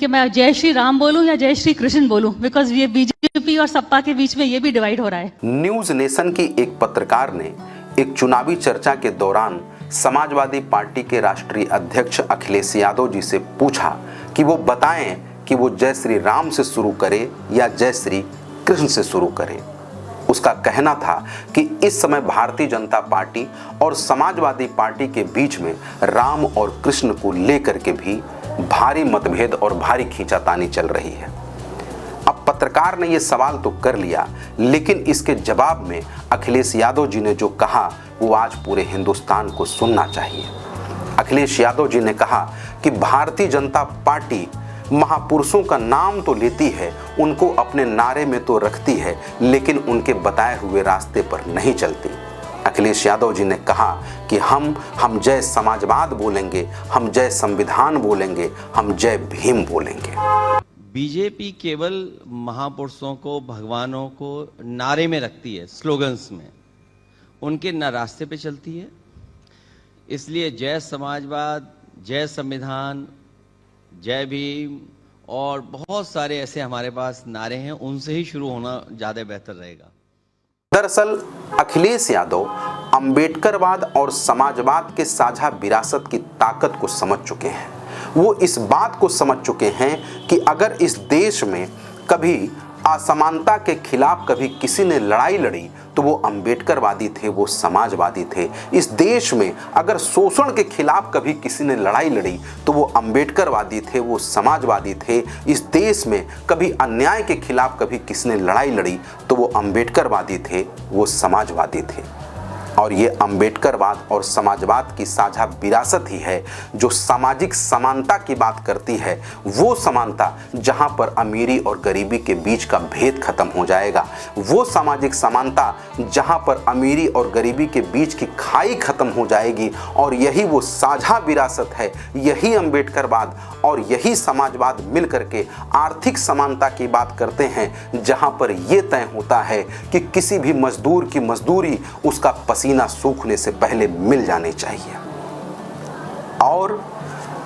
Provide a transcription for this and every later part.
कि मैं जय श्री राम बोलूं या जय श्री कृष्ण बोलूं, बिकॉज ये बीजेपी और सपा के बीच में ये भी डिवाइड हो रहा है। न्यूज नेशन की एक पत्रकार ने एक चुनावी चर्चा के दौरान समाजवादी पार्टी के राष्ट्रीय अध्यक्ष अखिलेश यादव जी से पूछा कि वो बताएं कि वो जय श्री राम से शुरू करे या जय श्री कृष्ण से शुरू करे। उसका कहना था कि इस समय भारतीय जनता पार्टी और समाजवादी पार्टी के बीच में राम और कृष्ण को लेकर के भी भारी मतभेद और भारी खींचातानी चल रही है। अब पत्रकार ने यह सवाल तो कर लिया, लेकिन इसके जवाब में अखिलेश यादव जी ने जो कहा वो आज पूरे हिंदुस्तान को सुनना चाहिए। अखिलेश यादव जी ने कहा कि भारतीय जनता पार्टी महापुरुषों का नाम तो लेती है, उनको अपने नारे में तो रखती है, लेकिन उनके बताए हुए रास्ते पर नहीं चलती। अखिलेश यादव जी ने कहा कि हम जय समाजवाद बोलेंगे, हम जय संविधान बोलेंगे, हम जय भीम बोलेंगे। बीजेपी केवल महापुरुषों को, भगवानों को नारे में रखती है, स्लोगन्स में, उनके न रास्ते पे चलती है। इसलिए जय समाजवाद, जय संविधान, जय भीम और बहुत सारे ऐसे हमारे पास नारे हैं, उनसे ही शुरू होना ज़्यादा बेहतर रहेगा। दरअसल अखिलेश यादव अंबेडकरवाद और समाजवाद के साझा विरासत की ताकत को समझ चुके हैं। वो इस बात को समझ चुके हैं कि अगर इस देश में कभी असमानता के खिलाफ कभी किसी ने लड़ाई लड़ी तो वो अंबेडकरवादी थे, वो समाजवादी थे। इस देश में अगर शोषण के खिलाफ कभी किसी ने लड़ाई लड़ी तो वो अंबेडकरवादी थे, वो समाजवादी थे। इस देश में कभी अन्याय के खिलाफ कभी किसी ने लड़ाई लड़ी तो वो अंबेडकरवादी थे, वो समाजवादी थे। और ये अंबेडकरवाद और समाजवाद की साझा विरासत ही है जो सामाजिक समानता की बात करती है। वो समानता जहां पर अमीरी और गरीबी के बीच का भेद खत्म हो जाएगा, वो सामाजिक समानता जहां पर अमीरी और गरीबी के बीच की खाई खत्म हो जाएगी। और यही वो साझा विरासत है, यही अंबेडकरवाद और यही समाजवाद मिल करके आर्थिक समानता की बात करते हैं, जहां पर यह तय होता है कि किसी भी मजदूर की मजदूरी उसका पसीना सूखने से पहले मिल जानी चाहिए। और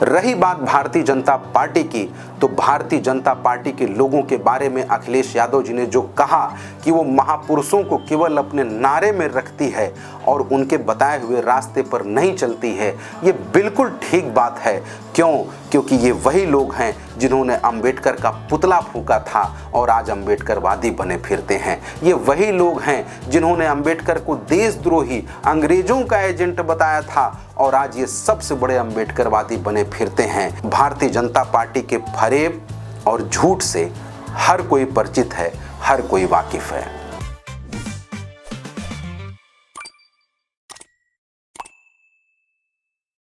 रही बात भारतीय जनता पार्टी की, तो भारतीय जनता पार्टी के लोगों के बारे में अखिलेश यादव जी ने जो कहा कि वो महापुरुषों को केवल अपने नारे में रखती है और उनके बताए हुए रास्ते पर नहीं चलती है, ये बिल्कुल ठीक बात है। क्योंकि ये वही लोग हैं जिन्होंने अंबेडकर का पुतला फूंका था और आज अंबेडकरवादी बने फिरते हैं। ये वही लोग हैं जिन्होंने अंबेडकर को देशद्रोही, अंग्रेजों का एजेंट बताया था और आज ये सबसे बड़े अंबेडकरवादी बने फिरते हैं। भारतीय जनता पार्टी के फरेब और झूठ से हर कोई परिचित है, हर कोई वाकिफ है।